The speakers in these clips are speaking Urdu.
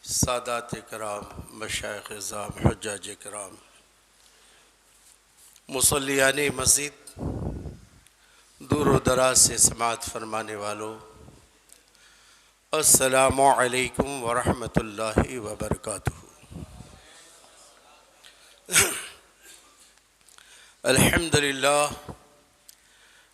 سادات کرام، مشائخ اعظام، حجاج کرام، مصلیان مسجد، دور و دراز سے سماعت فرمانے والوں، السلام علیکم ورحمۃ اللہ وبرکاتہ۔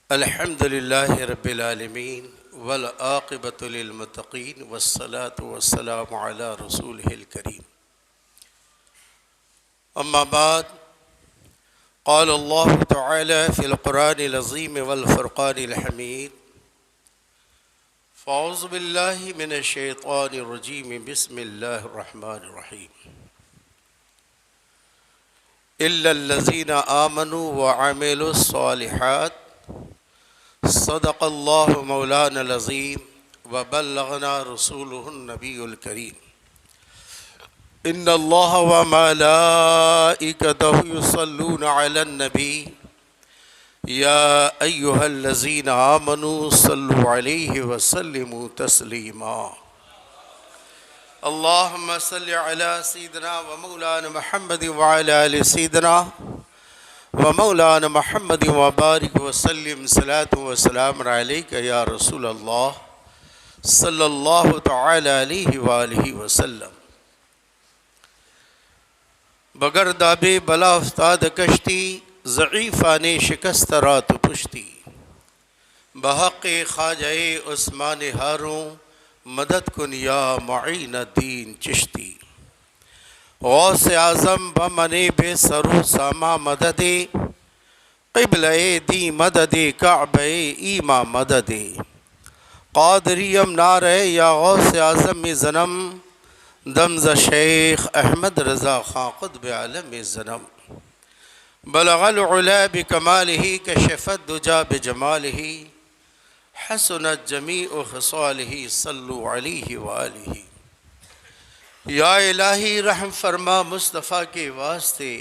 الحمد للہ رب العالمین والعاقبۃ للمتقین والصلاة والسلام علی رسولہ الکریم۔ اما بعد، قال اللہ تعالی فی القرآن العظیم والفرقان الحمید، فاعوذ باللہ من الشیطان الرجیم، بسم اللہ الرحمن الرحیم۔ الا الذین آمنوا وعملوا الصالحات صدق اللہ مولانا العظیم وبلغنا رسولہ النبی الکریم۔ ان اللہ وملائکتہ یصلون علی النبی یا ایہا الذین آمنوا صلوا علیہ وسلموا تسلیما۔ اللہم صل علی سیدنا ومولانا محمد وعلی آل سیدنا ومولانا محمد وبارک وسلم صلاۃ وسلام علیک یا رسول اللہ صلی اللہ تعالی علیہ وآلہ وسلم۔ بگر دابے بلا افتاد کشتی، ضعیفان شکست رات پشتی۔ بحق خواجہ عثمان ہاروں، مدد کن یا معین الدین چشتی۔ غوث اعظم بمن بے سرو ساما مدد، قبلہ دی مدد کعبہ ایما مدد۔ قادریم نعرہ یا غوث اعظم زنم، دمز شیخ احمد رضا خان قطب عالم زنم۔ بلغ العلا بکمالہ، کشف الدجا بجمالہ، حسنت جمیع خصالہ، صلوا علیہ وآلہ۔ یا الہی رحم فرما مصطفیٰ کے واسطے،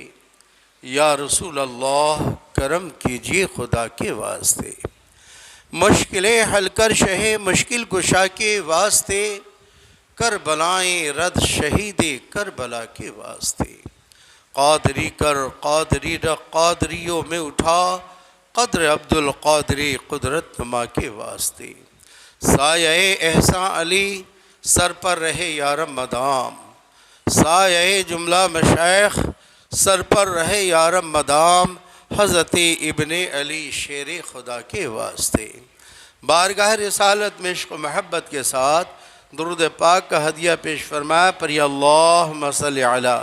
یا رسول اللہ کرم کیجئے خدا کے واسطے۔ مشکلیں حل کر شہ مشکل کشا کے واسطے، کربلائیں رد شہید کربلا کے واسطے۔ قادری کر قادری رکھ قادریوں میں اٹھا، قدر عبد القادر قدرت نما کے واسطے۔ سایہ احسان علی سر پر رہے یارم مدام، سایہ جملہ مشائخ سر پر رہے یارم مدام، حضرت ابن علی شیر خدا کے واسطے۔ بارگاہ رسالت میں عشق و محبت کے ساتھ درود پاک کا ہدیہ پیش فرمایا، پر یا اللہم صلی علی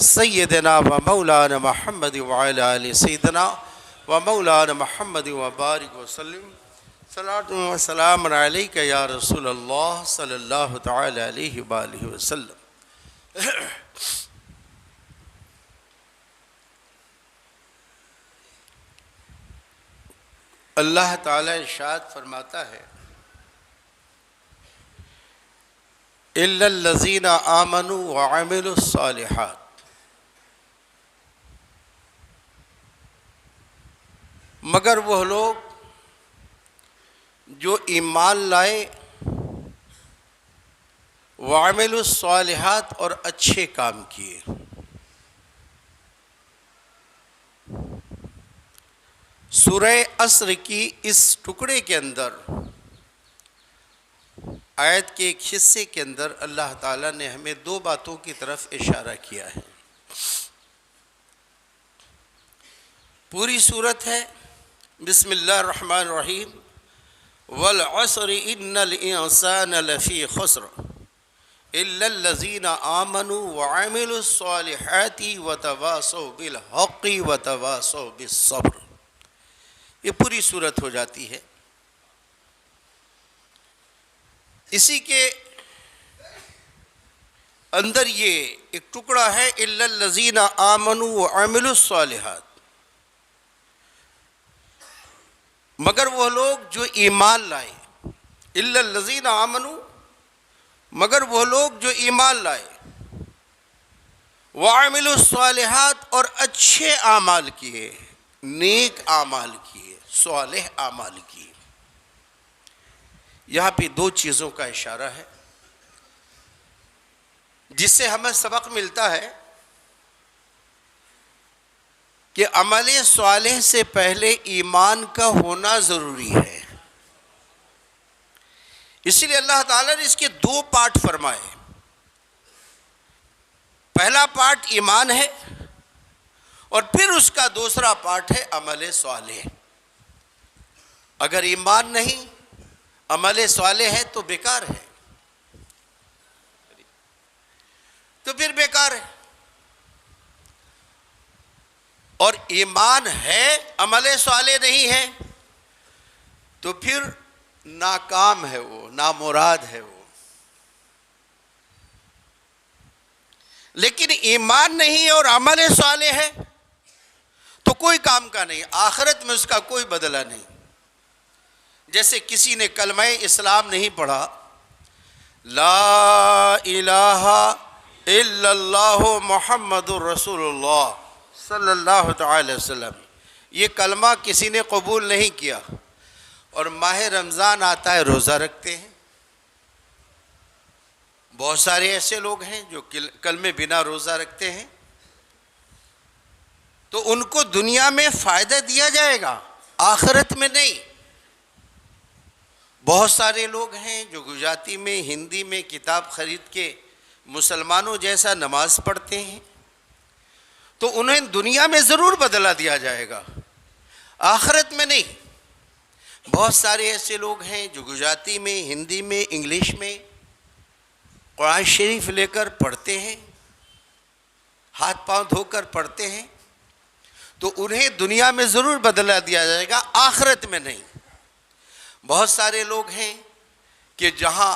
سیدنا و مولانا محمد وعلی آل سیدنا و مولانا محمد وبارک وسلم۔ صلاۃ و سلام علیک یا رسول اللہ صلی اللہ تعالی علیہ وآلہ وسلم۔ اللہ تعالی ارشاد فرماتا ہے، الا الذین آمنوا وعملوا الصالحات، مگر وہ لوگ جو ایمان لائے، وعملوا الصالحات اور اچھے کام کیے۔ سورہ عصر کی اس ٹکڑے کے اندر، آیت کے ایک حصے کے اندر اللہ تعالیٰ نے ہمیں دو باتوں کی طرف اشارہ کیا ہے۔ پوری صورت ہے بسم اللہ الرحمن الرحیم، والعصر ان الانسان لفی خسر الا الذین آمنوا وعملوا الصالحات وتواصوا بالحق وتواصوا بالصبر۔ یہ پوری صورت ہو جاتی ہے۔ اسی کے اندر یہ ایک ٹکڑا ہے، الا الذین آمنوا وعملوا الصالحات، مگر وہ لوگ جو ایمان لائے۔ الا الذین آمنوا، مگر وہ لوگ جو ایمان لائے، وعملوا الصالحات اور اچھے اعمال کیے، نیک اعمال کیے، صالح اعمال کیے۔ یہاں پہ دو چیزوں کا اشارہ ہے۔ جس سے ہمیں سبق ملتا ہے کہ عمل صالح سے پہلے ایمان کا ہونا ضروری ہے. اسی لیے اللہ تعالیٰ نے اس کے 2 پارٹ فرمائے. پہلا پارٹ ایمان ہے اور پھر اس کا دوسرا پارٹ ہے عمل صالح. اگر ایمان نہیں، عمل صالح ہے تو بیکار ہے، تو پھر بیکار ہے. اور ایمان ہے، عمل صالح نہیں ہے، تو پھر ناکام ہے، وہ نامراد ہے وہ. لیکن ایمان نہیں اور عمل صالح ہے تو کوئی کام کا نہیں، آخرت میں اس کا کوئی بدلہ نہیں. جیسے کسی نے کلمہ اسلام نہیں پڑھا، لا الہ الا اللہ محمد الرسول اللہ صلی اللہ تعالی وسلم، یہ کلمہ کسی نے قبول نہیں کیا، اور ماہ رمضان آتا ہے، روزہ رکھتے ہیں. بہت سارے ایسے لوگ ہیں جو کلمے بنا روزہ رکھتے ہیں، تو ان کو دنیا میں فائدہ دیا جائے گا، آخرت میں نہیں. بہت سارے لوگ ہیں جو گجراتی میں، ہندی میں کتاب خرید کے مسلمانوں جیسا نماز پڑھتے ہیں، تو انہیں دنیا میں ضرور بدلہ دیا جائے گا، آخرت میں نہیں. بہت سارے ایسے لوگ ہیں جو گجراتی میں، ہندی میں، انگلش میں قرآن شریف لے کر پڑھتے ہیں، ہاتھ پاؤں دھو کر پڑھتے ہیں، تو انہیں دنیا میں ضرور بدلہ دیا جائے گا، آخرت میں نہیں. بہت سارے لوگ ہیں کہ جہاں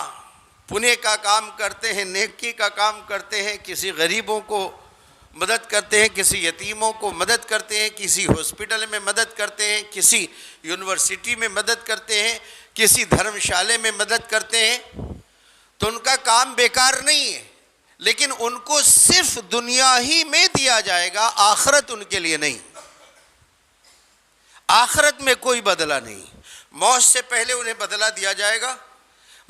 پنے کا کام کرتے ہیں، نیکی کا کام کرتے ہیں، کسی غریبوں کو مدد کرتے ہیں، کسی یتیموں کو مدد کرتے ہیں، کسی ہاسپٹل میں مدد کرتے ہیں، کسی یونیورسٹی میں مدد کرتے ہیں، کسی دھرم شالے میں مدد کرتے ہیں، تو ان کا کام بیکار نہیں ہے، لیکن ان کو صرف دنیا ہی میں دیا جائے گا، آخرت ان کے لیے نہیں. آخرت میں کوئی بدلہ نہیں. موت سے پہلے انہیں بدلہ دیا جائے گا،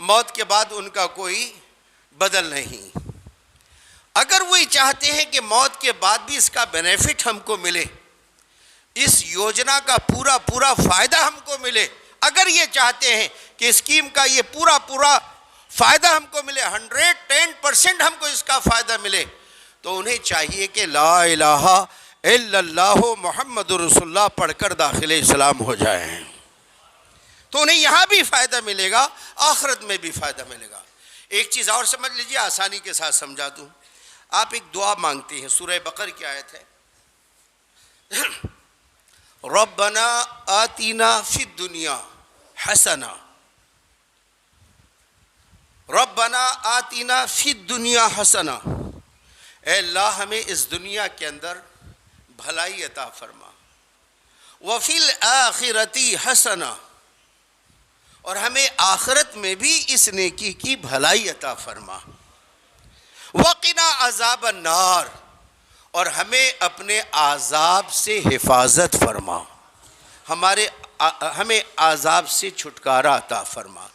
موت کے بعد ان کا کوئی بدل نہیں. اگر وہی چاہتے ہیں کہ موت کے بعد بھی اس کا بینیفٹ ہم کو ملے، اس یوجنا کا پورا فائدہ ہم کو ملے، اگر یہ چاہتے ہیں کہ اسکیم کا یہ پورا فائدہ ہم کو ملے، 110% ہم کو اس کا فائدہ ملے، تو انہیں چاہیے کہ لا الہ الا اللہ محمد رسول اللہ پڑھ کر داخل اسلام ہو جائیں، تو انہیں یہاں بھی فائدہ ملے گا، آخرت میں بھی فائدہ ملے گا. ایک چیز اور سمجھ لیجیے، آسانی کے ساتھ سمجھا دوں. آپ ایک دعا مانگتے ہیں، سورہ بقرہ کی آیت ہے، ربنا آتینا فی الدنیا حسنہ، ربنا آتینا فی الدنیا حسنہ، اے اللہ ہمیں اس دنیا کے اندر بھلائی عطا فرما، وفی الآخرۃ حسنہ، اور ہمیں آخرت میں بھی اس نیکی کی بھلائی عطا فرما، وقنا عذاب النار، اور ہمیں اپنے عذاب سے حفاظت فرما، ہمیں عذاب سے چھٹکارا عطا فرما،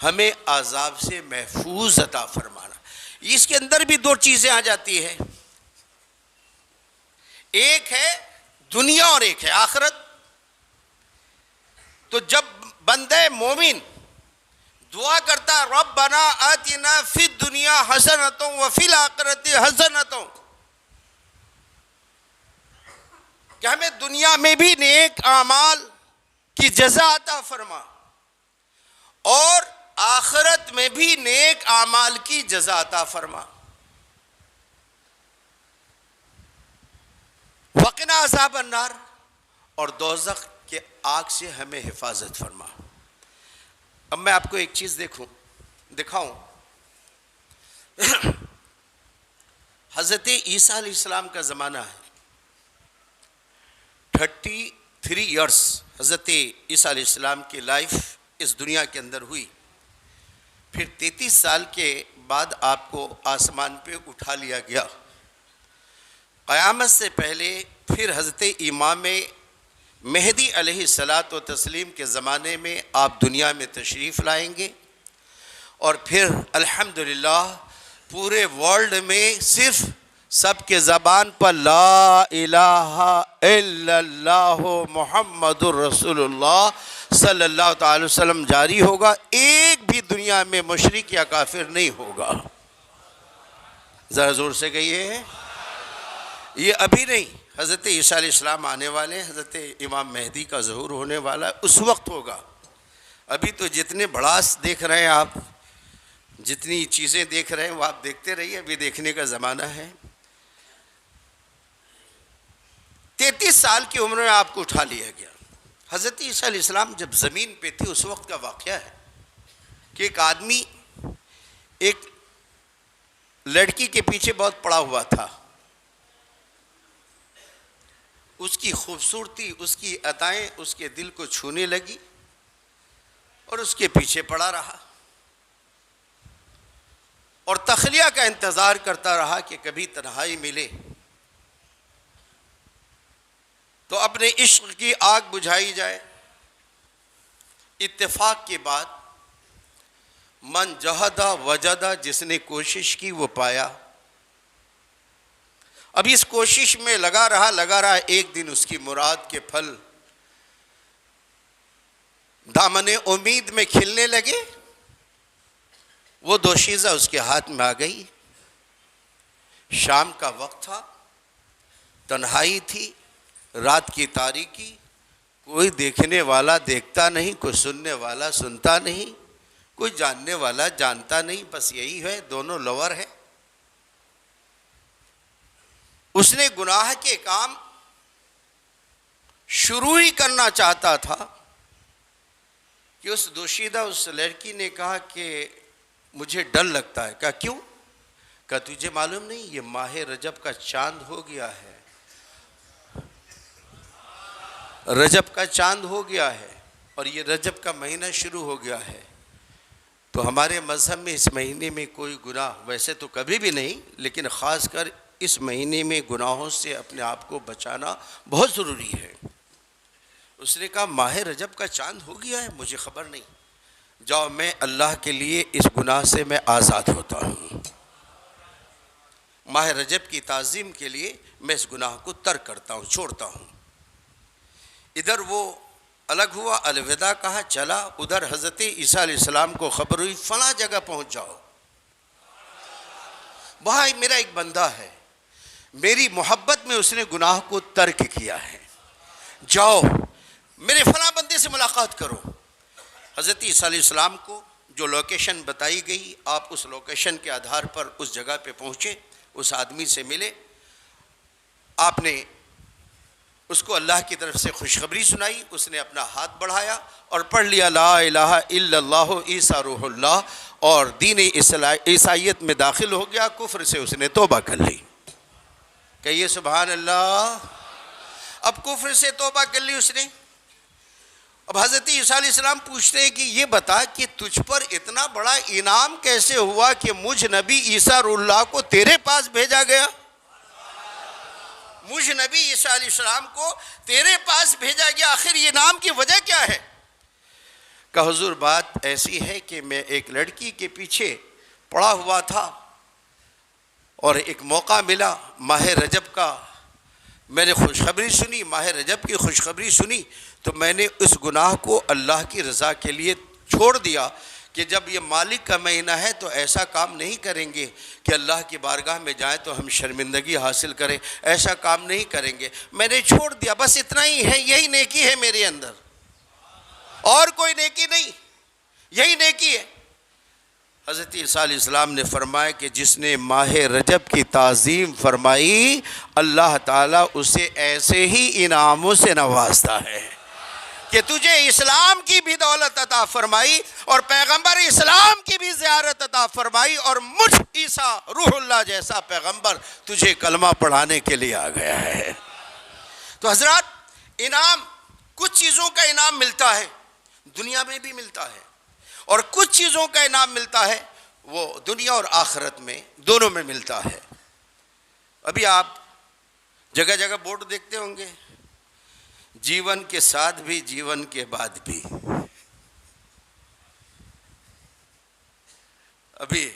ہمیں عذاب سے محفوظ عطا فرمانا. اس کے اندر بھی 2 چیزیں آ جاتی ہے، ایک ہے دنیا اور ایک ہے آخرت. تو جب بندے مومن دعا کرتا ربنا آتنا فی الدنیا حسنۃ وفی الآخرۃ حسنۃ، کہ ہمیں دنیا میں بھی نیک اعمال کی جزا عطا فرما اور آخرت میں بھی نیک اعمال کی جزا عطا فرما، وقنا عذاب النار، اور دوزخ کے آگ سے ہمیں حفاظت فرما. اب میں آپ کو ایک چیز دکھاؤں. حضرت عیسیٰ علیہ السلام کا زمانہ ہے، 33 ایئرس حضرت عیسیٰ علیہ السلام کی لائف اس دنیا کے اندر ہوئی. پھر 33 سال کے بعد آپ کو آسمان پہ اٹھا لیا گیا. قیامت سے پہلے پھر حضرت امام مہدی علیہ الصلاۃ و تسلیم کے زمانے میں آپ دنیا میں تشریف لائیں گے، اور پھر الحمدللہ پورے ورلڈ میں صرف سب کے زبان پر لا الہ الا اللہ محمد الرسول اللہ صلی اللہ تعالی وسلم جاری ہوگا. ایک بھی دنیا میں مشرک یا کافر نہیں ہوگا. ذرا زور سے کہیے. یہ ابھی نہیں، حضرت عیسیٰ علیہ السلام آنے والے ہیں، حضرت امام مہدی کا ظہور ہونے والا ہے، اس وقت ہوگا. ابھی تو جتنے بڑاس دیکھ رہے ہیں آپ، جتنی چیزیں دیکھ رہے ہیں وہ آپ دیکھتے رہیے، ابھی دیکھنے کا زمانہ ہے. 33 سال کی عمر میں آپ کو اٹھا لیا گیا. حضرت عیسیٰ علیہ السلام جب زمین پہ تھے اس وقت کا واقعہ ہے کہ ایک آدمی ایک لڑکی کے پیچھے بہت پڑا ہوا تھا. اس کی خوبصورتی، اس کی عطائیں اس کے دل کو چھونے لگی اور اس کے پیچھے پڑا رہا اور تخلیہ کا انتظار کرتا رہا کہ کبھی تنہائی ملے تو اپنے عشق کی آگ بجھائی جائے. اتفاق کے بعد من جہدہ وجدہ، جس نے کوشش کی وہ پایا. اب اس کوشش میں لگا رہا. ایک دن اس کی مراد کے پھل دامن امید میں کھلنے لگے. وہ دوشیزہ اس کے ہاتھ میں آ گئی. شام کا وقت تھا، تنہائی تھی، رات کی تاریکی، کوئی دیکھنے والا دیکھتا نہیں، کوئی سننے والا سنتا نہیں، کوئی جاننے والا جانتا نہیں. بس یہی ہے، دونوں لور ہیں. اس نے گناہ کے کام شروع ہی کرنا چاہتا تھا کہ اس دوشیدہ اس لڑکی نے کہا کہ مجھے ڈر لگتا ہے. کہا کیوں؟ کہا تجھے معلوم نہیں یہ ماہ رجب کا چاند ہو گیا ہے. رجب کا چاند ہو گیا ہے اور یہ رجب کا مہینہ شروع ہو گیا ہے. تو ہمارے مذہب میں اس مہینے میں کوئی گناہ ویسے تو کبھی بھی نہیں، لیکن خاص کر اس مہینے میں گناہوں سے اپنے آپ کو بچانا بہت ضروری ہے. اس نے کہا ماہ رجب کا چاند ہو گیا ہے، مجھے خبر نہیں. جاؤ، میں اللہ کے لیے اس گناہ سے میں آزاد ہوتا ہوں. ماہ رجب کی تعظیم کے لیے میں اس گناہ کو ترک کرتا ہوں، چھوڑتا ہوں. ادھر وہ الگ ہوا، الوداع کہا، چلا. ادھر حضرت عیسیٰ علیہ السلام کو خبر ہوئی فلاں جگہ پہنچ جاؤ، وہاں میرا ایک بندہ ہے، میری محبت میں اس نے گناہ کو ترک کیا ہے، جاؤ میرے فلاں بندے سے ملاقات کرو. حضرت عیسیٰ علیہ السلام کو جو لوکیشن بتائی گئی، آپ اس لوکیشن کے آدھار پر اس جگہ پہ پہنچے، اس آدمی سے ملے. آپ نے اس کو اللہ کی طرف سے خوشخبری سنائی. اس نے اپنا ہاتھ بڑھایا اور پڑھ لیا لا الہ الا اللہ عیسیٰ روح اللہ، اور دین عیسائیت میں داخل ہو گیا. کفر سے اس نے توبہ کر لی. کہیے سبحان اللہ. اب کفر سے توبہ کر لی اس نے. اب حضرت عیسیٰ علیہ السلام پوچھتے ہیں کہ یہ بتا کہ تجھ پر اتنا بڑا انعام کیسے ہوا کہ مجھ نبی عیسیٰ روح اللہ کو تیرے پاس بھیجا گیا؟ مجھ نبی عیسیٰ علیہ السلام کو تیرے پاس بھیجا گیا، آخر یہ نام کی وجہ کیا ہے؟ کہ حضور بات ایسی ہے کہ میں ایک لڑکی کے پیچھے پڑا ہوا تھا اور ایک موقع ملا ماہ رجب کا. میں نے خوشخبری سنی، ماہ رجب کی خوشخبری سنی، تو میں نے اس گناہ کو اللہ کی رضا کے لیے چھوڑ دیا کہ جب یہ مالک کا مہینہ ہے تو ایسا کام نہیں کریں گے کہ اللہ کی بارگاہ میں جائیں تو ہم شرمندگی حاصل کریں، ایسا کام نہیں کریں گے. میں نے چھوڑ دیا، بس اتنا ہی ہے، یہی نیکی ہے میرے اندر، اور کوئی نیکی نہیں، یہی نیکی ہے. حضرت عیسیٰ علیہ السلام نے فرمایا کہ جس نے ماہ رجب کی تعظیم فرمائی، اللہ تعالیٰ اسے ایسے ہی انعاموں سے نوازتا ہے کہ تجھے اسلام کی بھی دولت عطا فرمائی اور پیغمبر اسلام کی بھی زیارت عطا فرمائی، اور مجھ عیسیٰ روح اللہ جیسا پیغمبر تجھے کلمہ پڑھانے کے لیے آ گیا ہے. تو حضرات، انعام، کچھ چیزوں کا انعام ملتا ہے دنیا میں بھی ملتا ہے، اور کچھ چیزوں کا انعام ملتا ہے وہ دنیا اور آخرت میں دونوں میں ملتا ہے. ابھی آپ جگہ جگہ بورڈ دیکھتے ہوں گے، جیون کے ساتھ بھی جیون کے بعد بھی. ابھی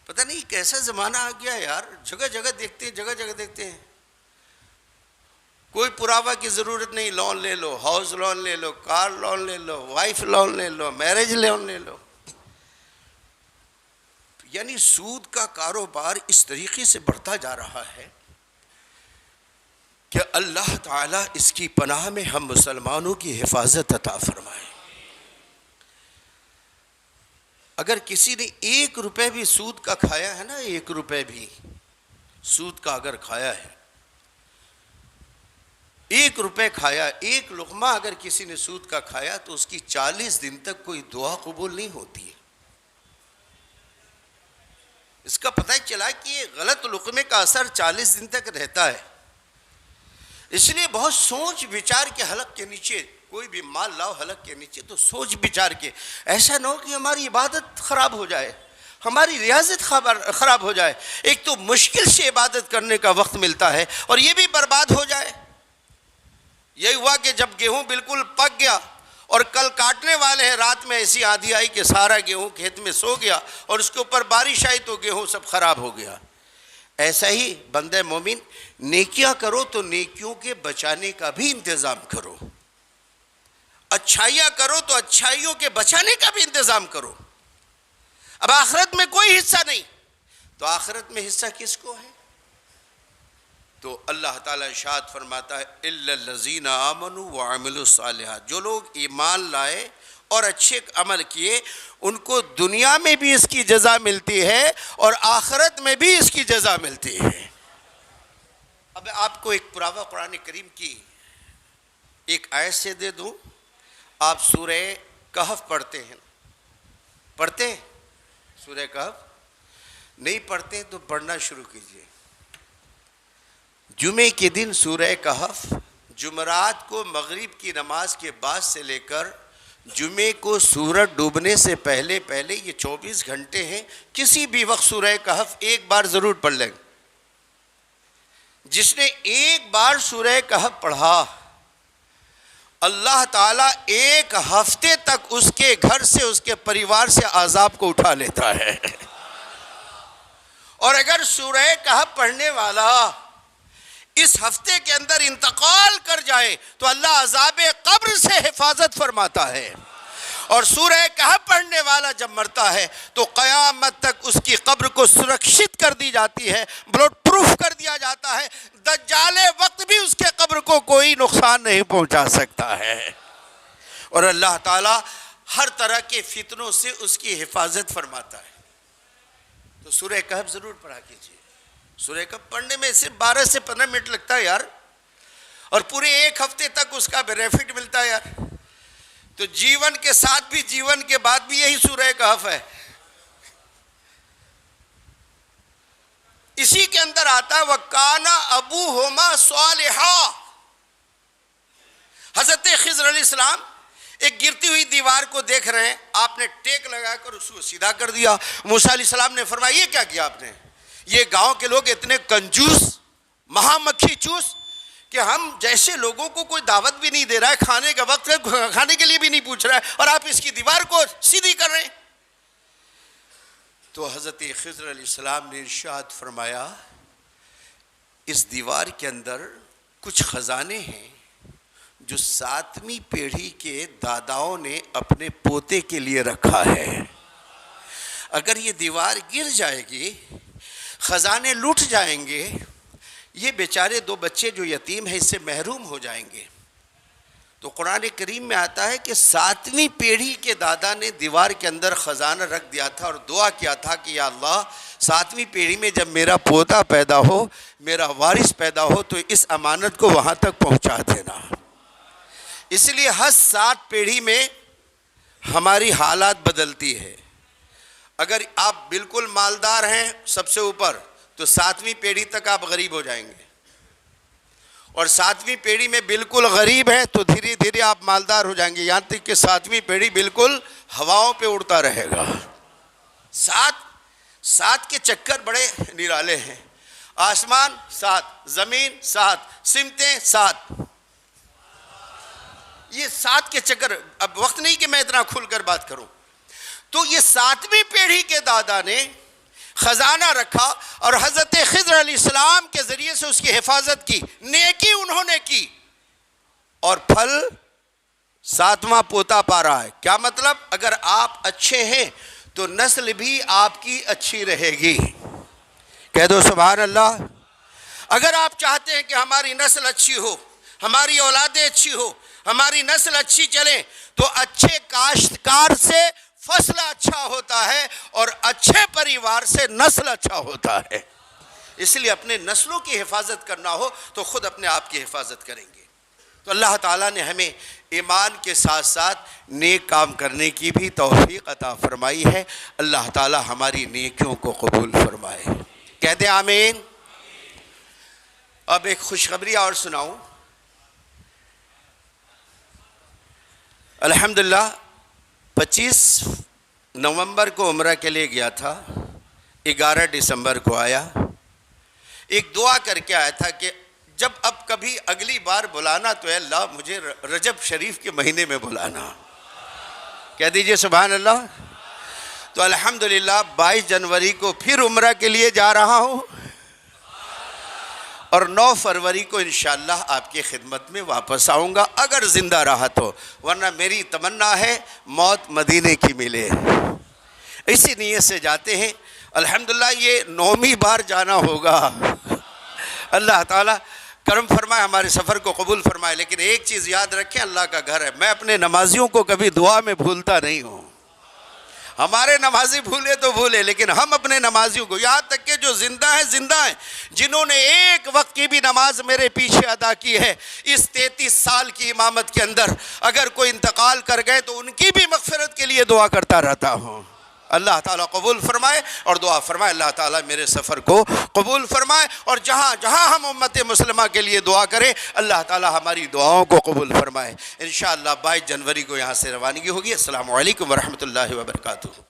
پتہ کیسا زمانہ آ گیا یار، جگہ جگہ دیکھتے ہیں، کوئی پراوا کی ضرورت نہیں، لون لے لو، ہاؤس لون لے لو، کار لون لے لو، وائف لون لے لو، میرج لون لے لو. یعنی سود کا کاروبار اس طریقے سے بڑھتا جا رہا ہے کہ اللہ تعالیٰ اس کی پناہ میں ہم مسلمانوں کی حفاظت عطا فرمائے. اگر کسی نے 1 روپے بھی سود کا کھایا ہے نا، 1 روپے بھی سود کا اگر کھایا ہے، 1 روپے کھایا، 1 لقمہ اگر کسی نے سود کا کھایا تو اس کی 40 دن تک کوئی دعا قبول نہیں ہوتی ہے. اس کا پتہ چلا کہ یہ غلط لقمے کا اثر 40 دن تک رہتا ہے. اس لیے بہت سوچ بچار کے حلق کے نیچے کوئی بھی مال لاؤ، حلق کے نیچے تو سوچ بچار کے، ایسا نہ ہو کہ ہماری عبادت خراب ہو جائے، ہماری ریاضت خراب ہو جائے. ایک تو مشکل سے عبادت کرنے کا وقت ملتا ہے اور یہ بھی برباد ہو جائے. یہی ہوا کہ جب گیہوں بالکل پک گیا اور کل کاٹنے والے ہیں، رات میں ایسی آندھی آئی کہ سارا گیہوں کھیت میں سو گیا اور اس کے اوپر بارش آئی تو گیہوں سب خراب ہو گیا. ایسا ہی بندہ مومن نیکیاں کرو تو نیکیوں کے بچانے کا بھی انتظام کرو، اچھائیاں کرو تو اچھائیوں کے بچانے کا بھی انتظام کرو. اب آخرت میں کوئی حصہ نہیں تو آخرت میں حصہ کس کو ہے؟ تو اللہ تعالیٰ ارشاد فرماتا ہے الا الذین آمنوا وعملوا الصالحات، جو لوگ ایمان لائے اور اچھے عمل کیے ان کو دنیا میں بھی اس کی جزا ملتی ہے اور آخرت میں بھی اس کی جزا ملتی ہے. اب آپ کو ایک پراوا قرآن کریم کی ایک آیت سے دے دوں. آپ سورہ کہف پڑھتے ہیں؟ پڑھتے ہیں سورہ کہف؟ نہیں پڑھتے تو پڑھنا شروع کیجئے. جمعے کے دن سورہ کہف جمعرات کو مغرب کی نماز کے بعد سے لے کر جمعے کو سورج ڈوبنے سے پہلے یہ 24 گھنٹے ہیں، کسی بھی وقت سورہ کہف ایک بار ضرور پڑھ لیں. جس نے ایک بار سورہ کہف پڑھا اللہ تعالیٰ 1 ہفتے تک اس کے گھر سے، اس کے پریوار سے عذاب کو اٹھا لیتا ہے. اور اگر سورہ کہف پڑھنے والا اس ہفتے کے اندر انتقال کر جائے تو اللہ عذاب قبر سے حفاظت فرماتا ہے. اور سورہ کہف پڑھنے والا جب مرتا ہے تو قیامت تک اس کی قبر کو سرکشت کر دی جاتی ہے، بلٹ پروف کر دیا جاتا ہے. دجال وقت بھی اس کے قبر کو کوئی نقصان نہیں پہنچا سکتا ہے. اور اللہ تعالیٰ ہر طرح کے فتنوں سے اس کی حفاظت فرماتا ہے. تو سورہ کہف ضرور پڑھا کیجیے. سورہ کہف پڑھنے میں صرف 12 سے 15 منٹ لگتا ہے یار، اور پورے 1 ہفتے تک اس کا بینیفٹ ملتا ہے یار. تو جیون کے ساتھ بھی، جیون کے بعد بھی یہی سورہ کہف ہے. اسی کے اندر آتا ہے وَكَانَ أَبُوهُمَا صَالِحًا. حضرت خضر علیہ السلام ایک گرتی ہوئی دیوار کو دیکھ رہے ہیں، آپ نے ٹیک لگا کر اس کو سیدھا کر دیا. موسیٰ علیہ السلام نے فرمایا یہ کیا کیا آپ نے؟ یہ گاؤں کے لوگ اتنے کنجوس، مہا مکھی چوس کہ ہم جیسے لوگوں کو کوئی دعوت بھی نہیں دے رہا ہے، کھانے کا وقت کھانے کے لیے بھی نہیں پوچھ رہا ہے، اور آپ اس کی دیوار کو سیدھی کر رہے ہیں. تو حضرت خضر علیہ السلام نے ارشاد فرمایا اس دیوار کے اندر کچھ خزانے ہیں جو 7ویں پیڑھی کے داداؤں نے اپنے پوتے کے لیے رکھا ہے. اگر یہ دیوار گر جائے گی، خزانے لوٹ جائیں گے، یہ بیچارے 2 بچے جو یتیم ہیں اس سے محروم ہو جائیں گے. تو قرآن کریم میں آتا ہے کہ 7ویں پیڑھی کے دادا نے دیوار کے اندر خزانہ رکھ دیا تھا اور دعا کیا تھا کہ یا اللہ 7ویں پیڑھی میں جب میرا پوتا پیدا ہو، میرا وارث پیدا ہو تو اس امانت کو وہاں تک پہنچا دینا. اس لیے ہر 7 پیڑھی میں ہماری حالات بدلتی ہے. اگر آپ بالکل مالدار ہیں سب سے اوپر تو 7ویں پیڑھی تک آپ غریب ہو جائیں گے، اور 7ویں پیڑھی میں بالکل غریب ہیں تو دھیرے دھیرے آپ مالدار ہو جائیں گے، یہاں تک کہ 7ویں پیڑھی بالکل ہواؤں پہ اڑتا رہے گا. 7 کے چکر بڑے نرالے ہیں. آسمان 7، زمین 7، سمتیں 7. یہ 7 کے چکر، اب وقت نہیں کہ میں اتنا کھل کر بات کروں. تو یہ 7ویں پیڑھی کے دادا نے خزانہ رکھا اور حضرت خضر علیہ السلام کے ذریعے سے اس کی حفاظت کی، نیکی انہوں نے کی، اور پھل 7واں پوتا پا رہا ہے۔ کیا مطلب؟ اگر آپ اچھے ہیں تو نسل بھی آپ کی اچھی رہے گی۔ کہہ دو سبحان اللہ۔ اگر آپ چاہتے ہیں کہ ہماری نسل اچھی ہو، ہماری اولادیں اچھی ہو، ہماری نسل اچھی چلے، تو اچھے کاشتکار سے فصل اچھا ہوتا ہے اور اچھے پریوار سے نسل اچھا ہوتا ہے۔ اس لیے اپنے نسلوں کی حفاظت کرنا ہو تو خود اپنے آپ کی حفاظت کریں گے۔ تو اللہ تعالیٰ نے ہمیں ایمان کے ساتھ ساتھ نیک کام کرنے کی بھی توفیق عطا فرمائی ہے۔ اللہ تعالیٰ ہماری نیکیوں کو قبول فرمائے۔ کہتے ہیں آمین۔ اب ایک خوشخبری اور سناؤں۔ الحمدللہ 25 نومبر کو عمرہ کے لیے گیا تھا، 11 دسمبر کو آیا۔ ایک دعا کر کے آیا تھا کہ جب اب کبھی اگلی بار بلانا تو اے اللہ مجھے رجب شریف کے مہینے میں بلانا۔ کہہ دیجئے سبحان اللہ۔ تو الحمدللہ 22 جنوری کو پھر عمرہ کے لیے جا رہا ہوں، اور 9 فروری کو انشاءاللہ آپ کی خدمت میں واپس آؤں گا اگر زندہ رہا تو، ورنہ میری تمنا ہے موت مدینے کی ملے۔ اسی نیت سے جاتے ہیں۔ الحمدللہ یہ 9ویں بار جانا ہوگا۔ اللہ تعالیٰ کرم فرمائے، ہمارے سفر کو قبول فرمائے۔ لیکن ایک چیز یاد رکھیں، اللہ کا گھر ہے، میں اپنے نمازیوں کو کبھی دعا میں بھولتا نہیں ہوں۔ ہمارے نمازی بھولے تو بھولے، لیکن ہم اپنے نمازیوں کو، یہاں تک کہ جو زندہ ہیں، جنہوں نے ایک وقت کی بھی نماز میرے پیچھے ادا کی ہے اس 33 سال کی امامت کے اندر، اگر کوئی انتقال کر گئے تو ان کی بھی مغفرت کے لیے دعا کرتا رہتا ہوں۔ اللہ تعالیٰ قبول فرمائے اور دعا فرمائے اللہ تعالیٰ میرے سفر کو قبول فرمائے، اور جہاں جہاں ہم امت مسلمہ کے لیے دعا کریں اللہ تعالیٰ ہماری دعاؤں کو قبول فرمائے۔ انشاءاللہ 22 جنوری کو یہاں سے روانگی ہوگی۔ السلام علیکم ورحمۃ اللہ وبرکاتہ۔